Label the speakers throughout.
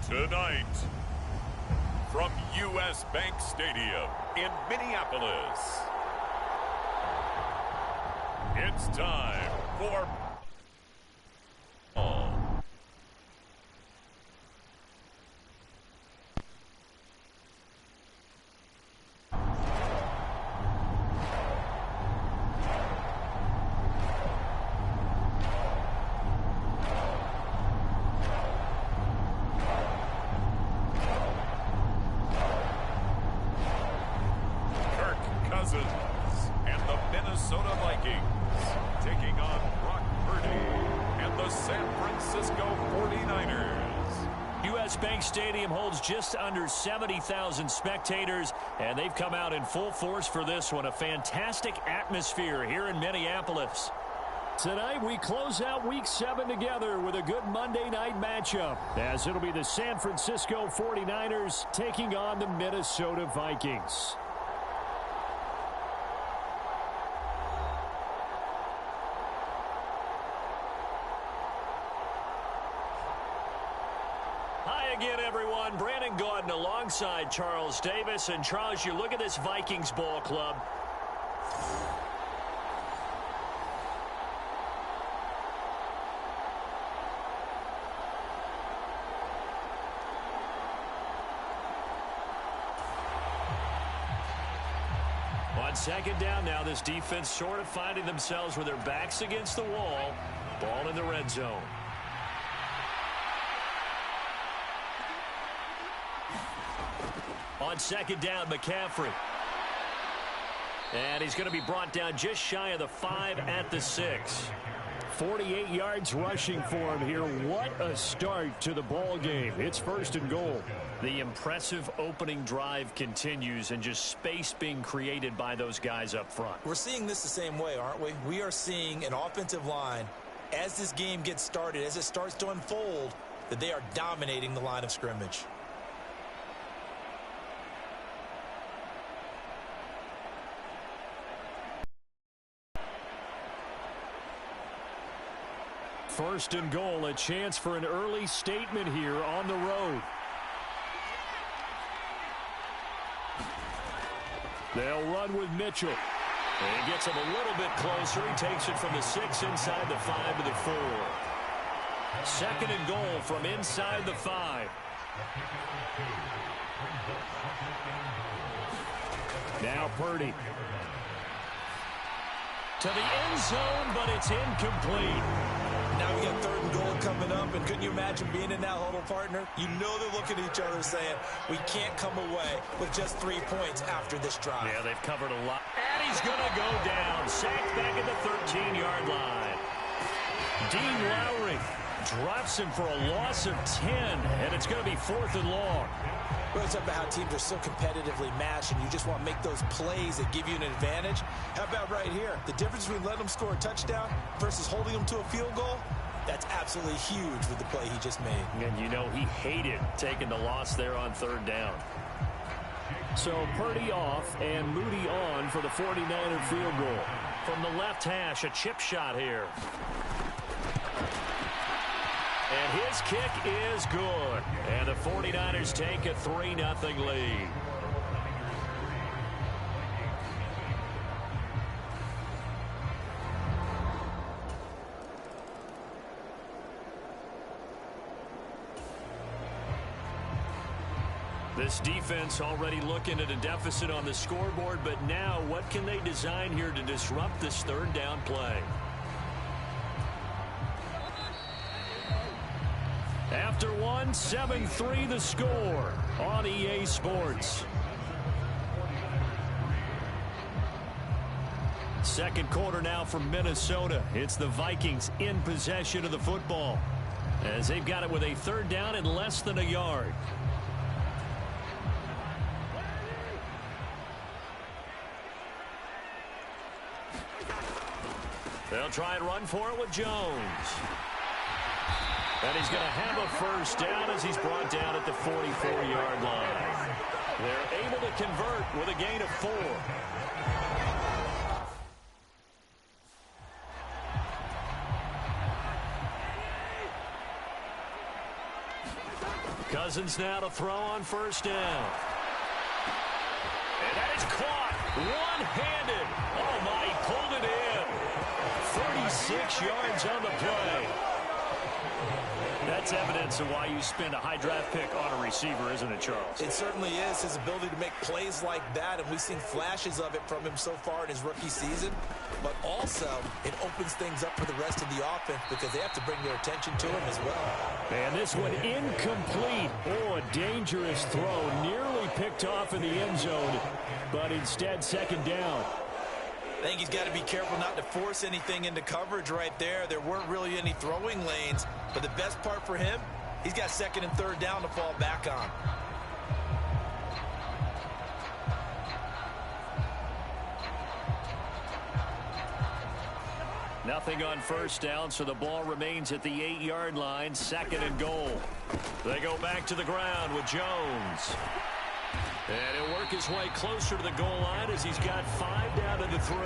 Speaker 1: Tonight, from U.S. Bank Stadium in Minneapolis, it's time for ball. And the Minnesota Vikings taking on Brock Purdy and the San Francisco 49ers.
Speaker 2: U.S. Bank Stadium holds just under 70,000 spectators, and they've come out in full force for this one. A fantastic atmosphere here in Minneapolis. Tonight, we close out Week 7 together with a good Monday night matchup, as it'll be the San Francisco 49ers taking on the Minnesota Vikings. Again, everyone, Brandon Gaudin alongside Charles Davis. And Charles, you look at this Vikings ball club. On second down now, this defense sort of finding themselves with their backs against the wall. Ball in the red zone. On second down, McCaffrey. And he's going to be brought down just shy of the 5 at the 6. 48 yards rushing for him here. What a start to the ball game. It's first and goal. The impressive opening drive continues, and just space being created by those guys up front.
Speaker 3: We're seeing this the same way, aren't we? We are seeing an offensive line, as this game gets started, as it starts to unfold, that they are dominating the line of scrimmage.
Speaker 2: First and goal, a chance for an early statement here on the road. They'll run with Mitchell. And he gets him a little bit closer. He takes it from the 6 inside the 5 to the 4. Second and goal from inside the 5. Now Purdy. To the end zone, but it's incomplete.
Speaker 3: Now we got third and goal coming up, and couldn't you imagine being in that huddle, partner? You know they're looking at each other saying, we can't come away with just 3 points after this drive.
Speaker 2: Yeah, they've covered a lot. And he's going to go down. Sacked back at the 13-yard line. Dean Lowry drops him for a loss of 10, and it's going to be 4th and long.
Speaker 3: Well, it's about how teams are so competitively matched, and you just want to make those plays that give you an advantage. How about right here? The difference between letting them score a touchdown versus holding them to a field goal, that's absolutely huge with the play he just made.
Speaker 2: And you know he hated taking the loss there on third down. So Purdy off and Moody on for the 49er field goal. From the left hash, a chip shot here. And his kick is good. And the 49ers take a 3-0 lead. This defense already looking at a deficit on the scoreboard, but now what can they design here to disrupt this third down play? After one, 7-3 the score on EA Sports. Second quarter now from Minnesota. It's the Vikings in possession of the football, as they've got it with a third down and less than a yard. They'll try and run for it with Jones. And he's going to have a first down as he's brought down at the 44-yard line. They're able to convert with a gain of 4. Cousins now to throw on first down. And that is caught one-handed. Oh, my, he pulled it in. 36 yards on the play. That's evidence of why you spend a high draft pick on a receiver, isn't it, Charles?
Speaker 3: It certainly is. His ability to make plays like that, and we've seen flashes of it from him so far in his rookie season. But also, it opens things up for the rest of the offense because they have to bring their attention to him as well.
Speaker 2: And this one incomplete. Oh, a dangerous throw. Nearly picked off in the end zone, but instead second down.
Speaker 3: I think he's got to be careful not to force anything into coverage right there. There weren't really any throwing lanes, but the best part for him, he's got second and third down to fall back on.
Speaker 2: Nothing on first down, so the ball remains at the 8-yard line, second and goal. They go back to the ground with Jones. And he'll work his way closer to the goal line as he's got 5 down to the 3.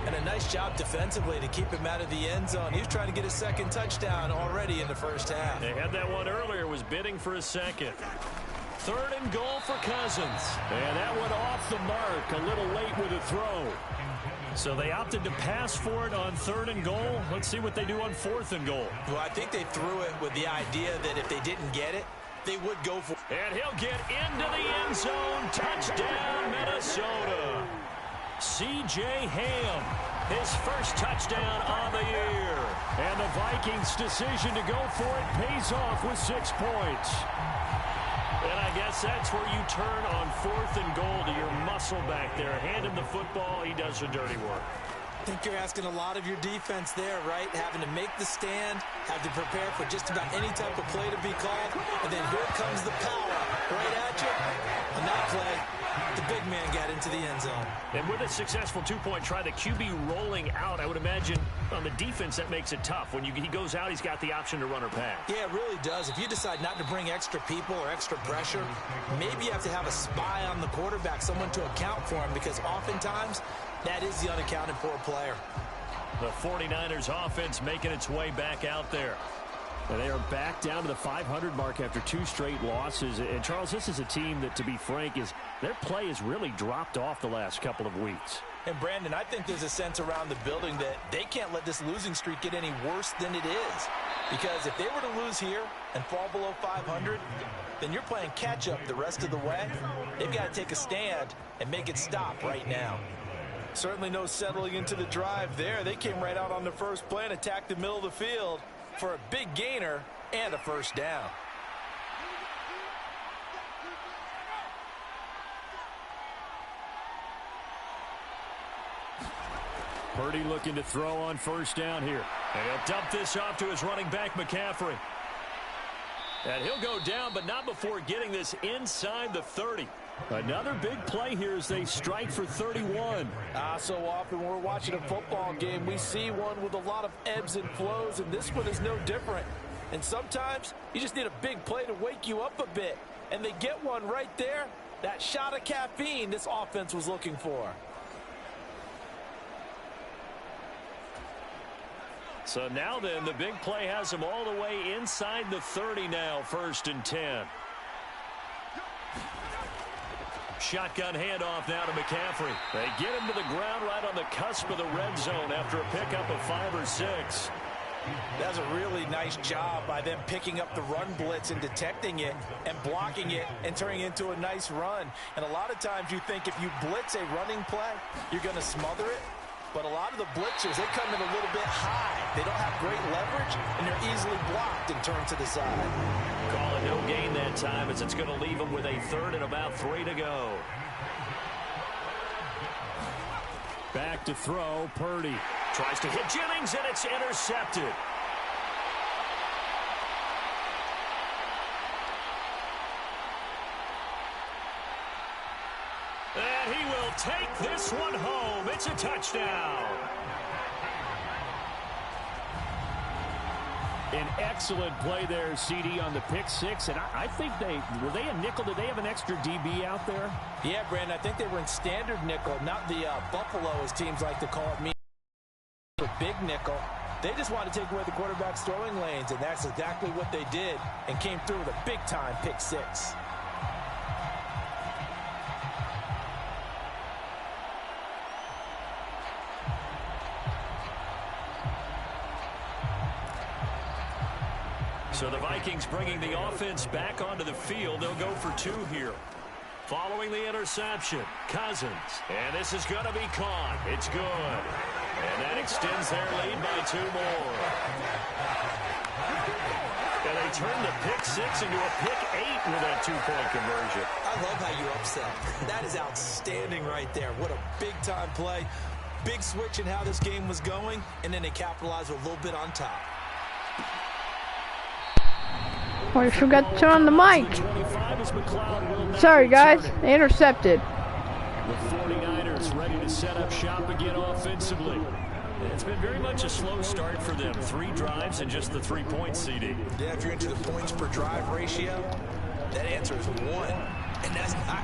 Speaker 3: And a nice job defensively to keep him out of the end zone. He was trying to get his second touchdown already in the first half.
Speaker 2: They had that one earlier, was bidding for a second. Third and goal for Cousins. And that one off the mark, a little late with a throw. So they opted to pass for it on third and goal. Let's see what they do on fourth and goal.
Speaker 3: Well, I think they threw it with the idea that if they didn't get it, they would go for it.
Speaker 2: And he'll get into the end zone. Touchdown, Minnesota. C.J. Ham, his first touchdown on the year. And the Vikings' decision to go for it pays off with 6 points. And I guess that's where you turn on fourth and goal to your muscle back there. Hand him the football. He does the dirty work.
Speaker 3: I think you're asking a lot of your defense there, right? Having to make the stand, have to prepare for just about any type of play to be called, and then here comes the power right at you. On that play, the big man got into the end zone.
Speaker 2: And with a successful two-point try, the QB rolling out, I would imagine on the defense that makes it tough. When he goes out, he's got the option to run or pass.
Speaker 3: Yeah, it really does. If you decide not to bring extra people or extra pressure, maybe you have to have a spy on the quarterback, someone to account for him, because oftentimes that is the unaccounted for player.
Speaker 2: The 49ers offense making its way back out there. And they are back down to the 500 mark after 2 straight losses. And, Charles, this is a team that, to be frank, their play has really dropped off the last couple of weeks.
Speaker 3: And, Brandon, I think there's a sense around the building that they can't let this losing streak get any worse than it is. Because if they were to lose here and fall below 500, then you're playing catch-up the rest of the way. They've got to take a stand and make it stop right now. Certainly no settling into the drive there. They came right out on the first play and attacked the middle of the field for a big gainer and a first down.
Speaker 2: Purdy looking to throw on first down here. And he'll dump this off to his running back, McCaffrey. And he'll go down, but not before getting this inside the 30. Another big play here as they strike for 31.
Speaker 3: So often when we're watching a football game, we see one with a lot of ebbs and flows, and this one is no different. And sometimes you just need a big play to wake you up a bit. And they get one right there. That shot of caffeine this offense was looking for.
Speaker 2: So now then, the big play has them all the way inside the 30 now, 1st and 10. Shotgun handoff now to McCaffrey. They get him to the ground right on the cusp of the red zone after a pickup of 5 or 6.
Speaker 3: That's a really nice job by them picking up the run blitz and detecting it and blocking it and turning it into a nice run. And a lot of times you think if you blitz a running play, you're going to smother it. But a lot of the blitzers, they come in a little bit high. They don't have great leverage, and they're easily blocked and turned to the side.
Speaker 2: Call it no gain that time as it's going to leave them with a 3rd and about 3 to go. Back to throw, Purdy. Tries to hit Jennings, and it's intercepted. And he will take this one home. It's a touchdown. An excellent play there, CD, on the pick 6. And I think were they a nickel? Did they have an extra DB out there?
Speaker 3: Yeah, Brandon, I think they were in standard nickel, not the Buffalo, as teams like to call it, big nickel. They just wanted to take away the quarterback's throwing lanes, and that's exactly what they did, and came through with a big-time pick six.
Speaker 2: So the Vikings bringing the offense back onto the field. They'll go for 2 here. Following the interception, Cousins. And this is going to be caught. It's good. And that extends their lead by 2 more. And they turn the pick 6 into a pick 8 with that 2-point conversion.
Speaker 3: I love how you upset. That is outstanding right there. What a big-time play. Big switch in how this game was going, and then they capitalized with a little bit on top.
Speaker 4: Oh, I forgot to turn on the mic. Sorry, guys. They intercepted.
Speaker 2: The 49ers ready to set up shop again offensively. It's been very much a slow start for them. 3 drives and just the 3-point CD.
Speaker 3: Yeah, if you're into the points per drive ratio, that answer is 1. And that's not.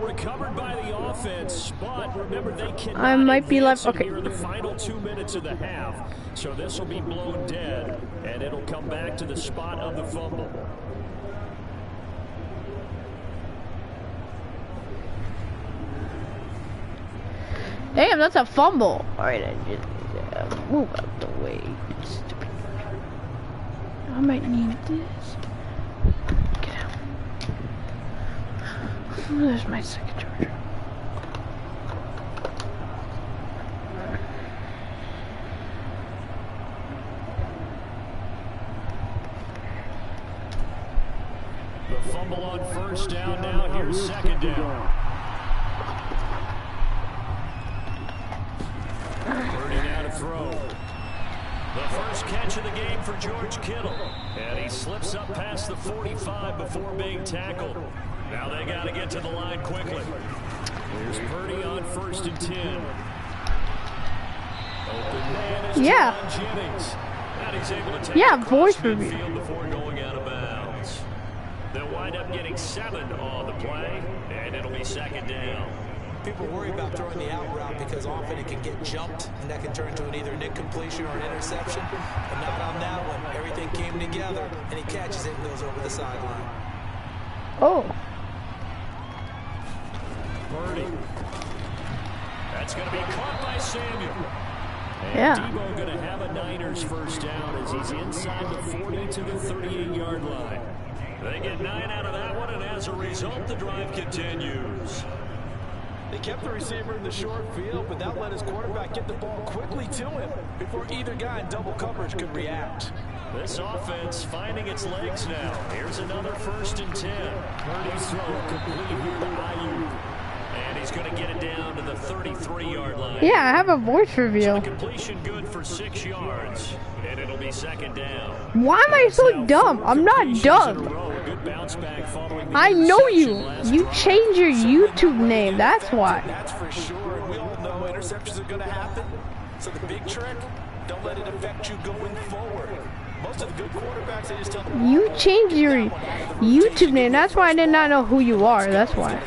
Speaker 2: Recovered by the offense, but remember they cannot.
Speaker 4: I might be left. Okay.
Speaker 2: Here in the final 2 minutes of the half, so this will be blown dead, and it'll come back to the spot of the fumble.
Speaker 4: Damn, that's a fumble. All right, I just move out the way. Stupid. I might need this. Get out. There's my second charger.
Speaker 2: The fumble on first down now. Here's second down. Purdy now to throw. The first catch of the game for George Kittle. And he slips up past the 45 before being tackled. Now they got to get to the line quickly. Here's Purdy on 1st and 10. Open man is John Jennings. And he's able to take
Speaker 4: voice for me.
Speaker 2: Before going out of bounds. They'll wind up getting 7 on the play, and it'll be second down.
Speaker 3: People worry about throwing the out route because often it can get jumped, and that can turn into either an incompletion or an interception. But not on that one. Everything came together, and he catches it and goes over the sideline.
Speaker 4: Oh.
Speaker 2: Purdy. That's going to be caught by Samuel. And
Speaker 4: Yeah.
Speaker 2: Debo going to have a Niners first down as he's inside the 40 to the 38-yard line. They get 9 out of that one, and as a result, the drive continues.
Speaker 3: They kept the receiver in the short field, but that let his quarterback get the ball quickly to him before either guy in double coverage could react.
Speaker 2: This offense finding its legs now. Here's another 1st and 10. Purdy's throw complete here to Ayuk. And he's going to get it down to the 33-yard line.
Speaker 4: Yeah, I have a voice
Speaker 2: So
Speaker 4: reveal.
Speaker 2: the completion good for 6 yards. And it'll be second down.
Speaker 4: Why am I so dumb? I'm not dumb.
Speaker 2: Good bounce back following the
Speaker 4: I know you.
Speaker 2: interception
Speaker 4: You
Speaker 2: last
Speaker 4: changed your YouTube name. That's why.
Speaker 3: That's for sure. And we all know interceptions are going to happen. So the big trick, don't let it affect you going forward. Most of the good quarterbacks, they just tell them.
Speaker 4: You changed your YouTube name. That's why I did not know who you are. That's why.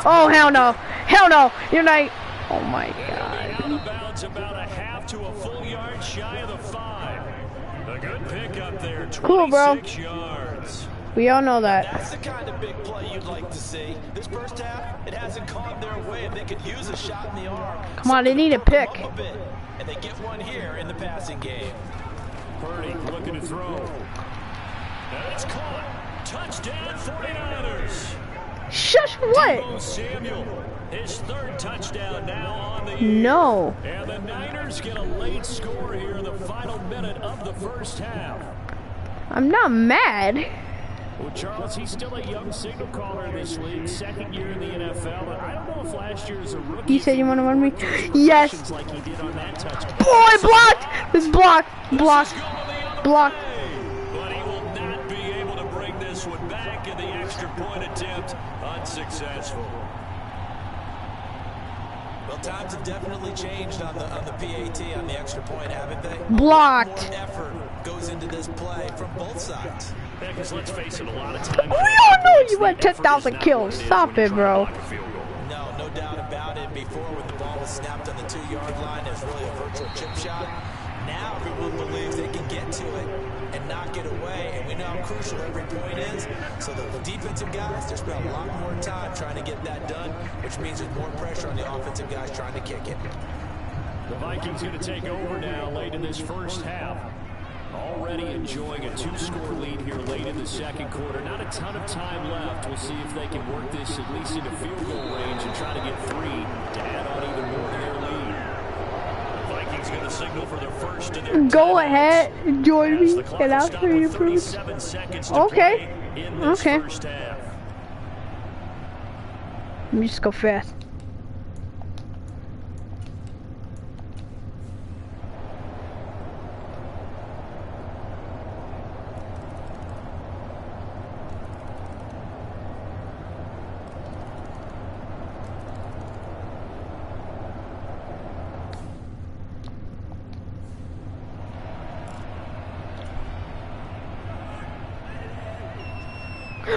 Speaker 4: Oh, hell no. Hell no. You're not. Oh, my God.
Speaker 2: Out of bounds about a half to a full yard shy of the 5. A good pick up there. 26
Speaker 4: Cool, bro.
Speaker 2: yards.
Speaker 4: We all know that.
Speaker 3: That's the kind of big play you'd like to see. This first half, it hasn't gone their way, and they could use a shot in the arm.
Speaker 4: Come on, they need a pick.
Speaker 3: And they get one here in the passing game.
Speaker 2: Purdy looking to throw. And it's caught. Touchdown 49ers.
Speaker 4: Shush, what?
Speaker 2: Debo Samuel, his 3rd touchdown now on the year.
Speaker 4: No.
Speaker 2: And the Niners get a late score here in the final minute of the first half.
Speaker 4: I'm not mad.
Speaker 2: Well, Charles, he's still a young signal caller in this league, 2nd year in the NFL. But I don't know if last year is a rookie.
Speaker 4: You said you want to run me? Yes.
Speaker 2: Like he did on that touchdown.
Speaker 4: Boy, blocked. This block. Blocked. Blocked.
Speaker 2: But he will not be able to bring this one back, in the extra point attempt unsuccessful.
Speaker 3: Well, times have definitely changed on the PAT, on the extra point, haven't they?
Speaker 4: Blocked.
Speaker 3: More effort goes into this play from both sides.
Speaker 2: Yeah, because let's face it, a lot of times.
Speaker 4: We all know you went 10,000 kills. Stop it, bro.
Speaker 3: No doubt about it. Before, when the ball was snapped on the 2-yard line. It's really a virtual chip shot. Now everyone believes they can get to it and knock it away, and we know how crucial every point is. So the defensive guys, they're spending a lot more time trying to get that done, which means there's more pressure on the offensive guys trying to kick it.
Speaker 2: The Vikings going to take over now late in this first half. Already enjoying a 2-score lead here late in the second quarter. Not a ton of time left. We'll see if they can work this at least into field goal range and try to get 3 to add on even more to their lead. The Vikings going to signal for their first to their
Speaker 4: Go ahead, join me, and I'll show you proof. Okay. Okay. Let me just go fast.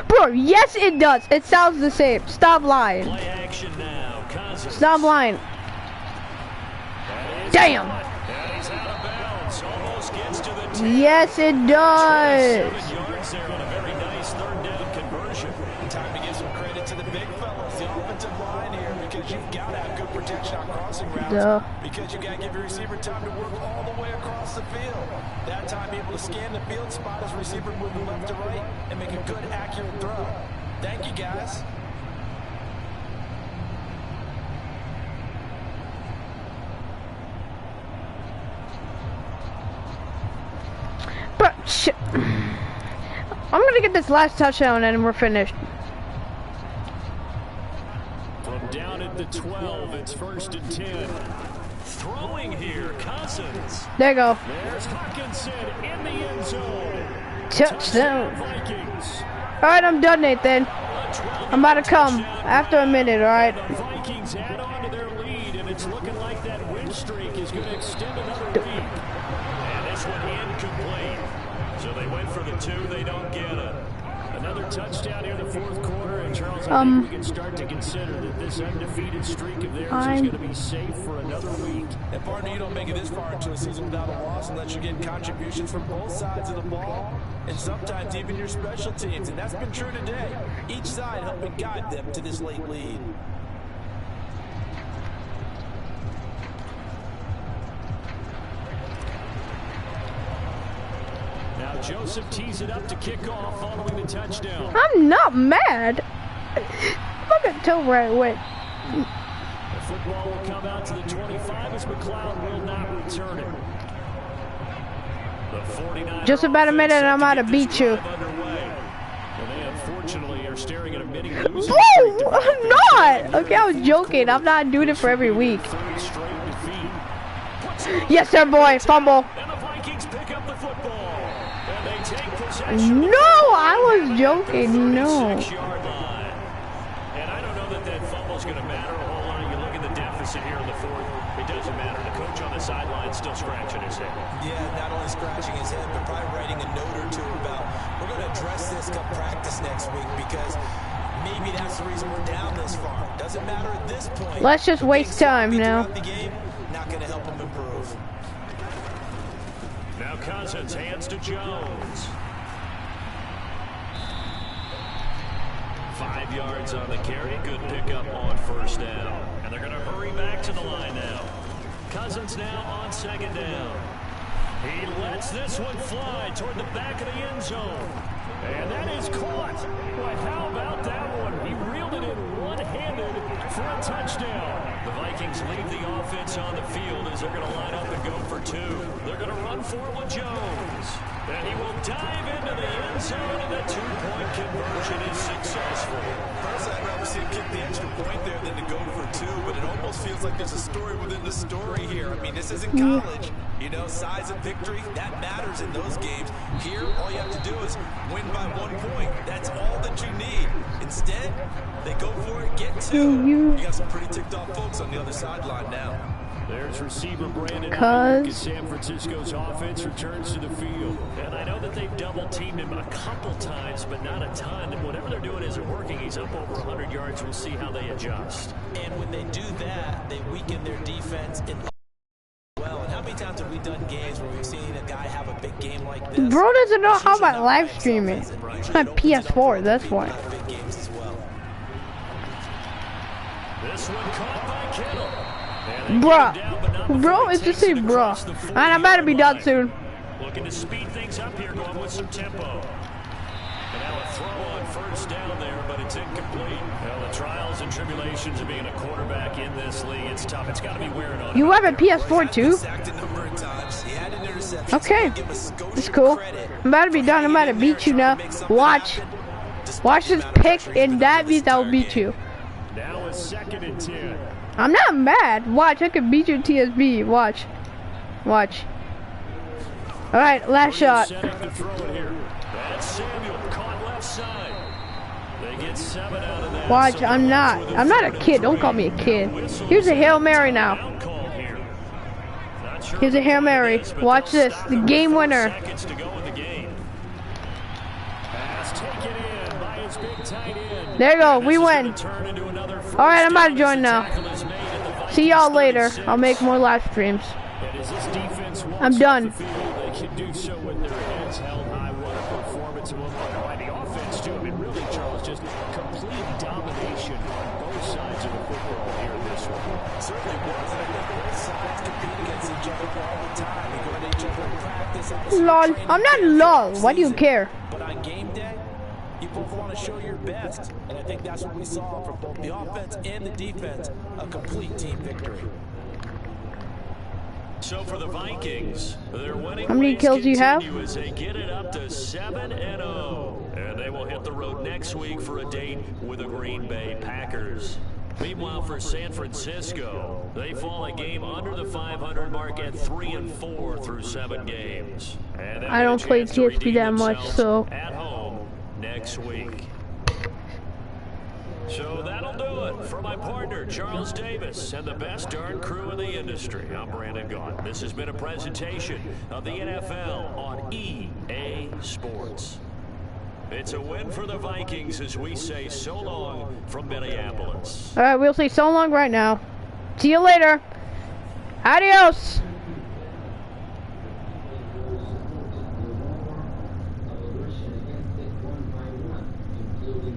Speaker 4: Bro, yes it does. It sounds the same. Stop lying.
Speaker 2: Play action now. Cousins.
Speaker 4: Stop lying. Damn.
Speaker 2: And he's out of bounds. Almost gets to the 10.
Speaker 4: Yes it does.
Speaker 2: 7 yards there on a very nice 3rd down conversion.
Speaker 3: Time to give some credit to the big fellas, the offensive line here, because you've got to have good protection on crossing routes. Because you've got to give your receiver time to work all the way across the field. That time, be able to scan the field, spot his receiver moving left to right, and make a good, accurate throw. Thank you, guys.
Speaker 4: But shit. I'm gonna get this last touchdown and we're finished.
Speaker 2: From down at the 12, it's 1st and 10. Throwing here, Cousins.
Speaker 4: There you go.
Speaker 2: There's Hawkinson in the end zone.
Speaker 4: Touchdown.
Speaker 2: Vikings.
Speaker 4: Alright, I'm done, Nathan. I'm about to come after a minute, alright?
Speaker 2: The Vikings add on to their lead, and it's looking like that win streak is going to extend another week. And this one incomplete. So they went for the 2, they don't get it. Another touchdown here in the 4th quarter, and Charles, I think we can start to consider that this undefeated streak of theirs is going to be safe for another week.
Speaker 3: And partner, you don't make it this far into a season without a loss unless you're getting contributions from both sides of the ball, and sometimes even your special teams, and that's been true today. Each side helping guide them to this late lead.
Speaker 2: Now Joseph tees it up to kick off following the touchdown.
Speaker 4: I'm not mad. Look at till where it went.
Speaker 2: The football will come out to the 25 as McLeod will not return it. The 49
Speaker 4: Just about a minute and I'm out to beat you.
Speaker 2: And they unfortunately are staring at a mini losing
Speaker 4: Bro, I'm not. Okay, I was joking. I'm not doing it for every week. Yes, sir, boy. Fumble.
Speaker 2: And the Vikings pick up the football. And they take possession.
Speaker 4: No, I was joking. No.
Speaker 2: And I don't know that fumble's going to matter a whole lot. You look at the deficit here in the 4th. It doesn't matter. The coach on the sideline still scratching his head.
Speaker 3: Yeah, not only scratching his head, but probably writing a note or two about, we're going to address this come practice next week, because maybe that's the reason we're down this far. Doesn't matter at this point.
Speaker 4: Let's just waste time now.
Speaker 3: The game, not going to help him improve.
Speaker 2: Now Cousins hands to Jones. 5 yards on the carry. Good pickup on 1st down. And they're going to hurry back to the line now. Cousins now on 2nd down. He lets this one fly toward the back of the end zone. And that is caught. Boy, how about that one? He reeled it in one-handed for a touchdown. The Vikings leave the offense on the field as they're going to line up and go for 2. They're going to run for it with Jones. And he will dive into the end zone, and the 2-point conversion is successful.
Speaker 3: Personally, I'd rather see him kick the extra point there than to go for 2, but it almost feels like there's a story within the story here. I mean, this isn't college. You know, size of victory, that matters in those games. Here, all you have to do is win by 1 point. That's all that you need. Instead, they go for it, get 2. You got some pretty ticked off folks on the other sideline now.
Speaker 2: There's receiver Brandon
Speaker 4: Cause
Speaker 2: as San Francisco's offense returns to the field. And I know that they've double-teamed him a couple times, but not a ton. Whatever they're doing isn't working. He's up over 100 yards. We'll see how they adjust.
Speaker 3: And when they do that, they weaken their defense in well. And how many times have we done games where we've seen a guy have a big game like this?
Speaker 4: bro doesn't know how my live stream is. It's my PS4, that's why.
Speaker 3: Big games as well.
Speaker 2: This one caught by Kittle.
Speaker 4: Bruh. Bro, it's just say bruh. And I'm about to be done soon.
Speaker 2: Looking to speed things up here, going with some tempo. And now a throw on first down there, but it's incomplete. Well, the trials and tribulations of being a quarterback in this league, it's tough. It's got to be wearing on.
Speaker 4: You have a PS4 too? Okay. It's cool. I'm about to be done. I'm about to beat you now. Watch. Watch this pick, and that means I'll beat you.
Speaker 2: Now a 2nd and 10.
Speaker 4: I'm not mad. Watch, I can beat you in TSB. Watch. Watch. Alright, last shot.
Speaker 2: Set up to throw it here. That's Samuel caught left side. They get 7 out of that.
Speaker 4: Watch, I'm not a kid. Don't call me a kid. Here's a Hail Mary now. Here's a Hail Mary. Watch this. The game winner.
Speaker 2: Seconds to go in the game. Pass taken in by his big tight end.
Speaker 4: There you go. We win. Alright, I'm about to join now. See y'all later. I'll make more live streams. I'm done.
Speaker 2: They can do so with their heads held high. What a performance it was by the offense, too. I mean, really, Charles, just complete domination on both sides of the football here in this one.
Speaker 3: Certainly was. I think both sides compete against each other all the time. They go to each other in practice.
Speaker 4: Lol. I'm not lol. Why do you care?
Speaker 3: But on game day, you both want to show your best. And I think that's what we saw from both the offense and the defense. A complete team victory.
Speaker 2: So for the Vikings, their winning
Speaker 4: how many kills do you have?
Speaker 2: As they get it up to 7-0, and they will hit the road next week for a date with the Green Bay Packers. Meanwhile, for San Francisco, they fall a game under the 500 mark at 3-4 through 7 games. And
Speaker 4: I don't play TSP that much, so
Speaker 2: at home next week. So that'll do it for my partner, Charles Davis, and the best darn crew in the industry. I'm Brandon Gaunt. This has been a presentation of the NFL on EA Sports. It's a win for the Vikings as we say so long from Minneapolis.
Speaker 4: alright, we'll say so long right now. See you later. Adios.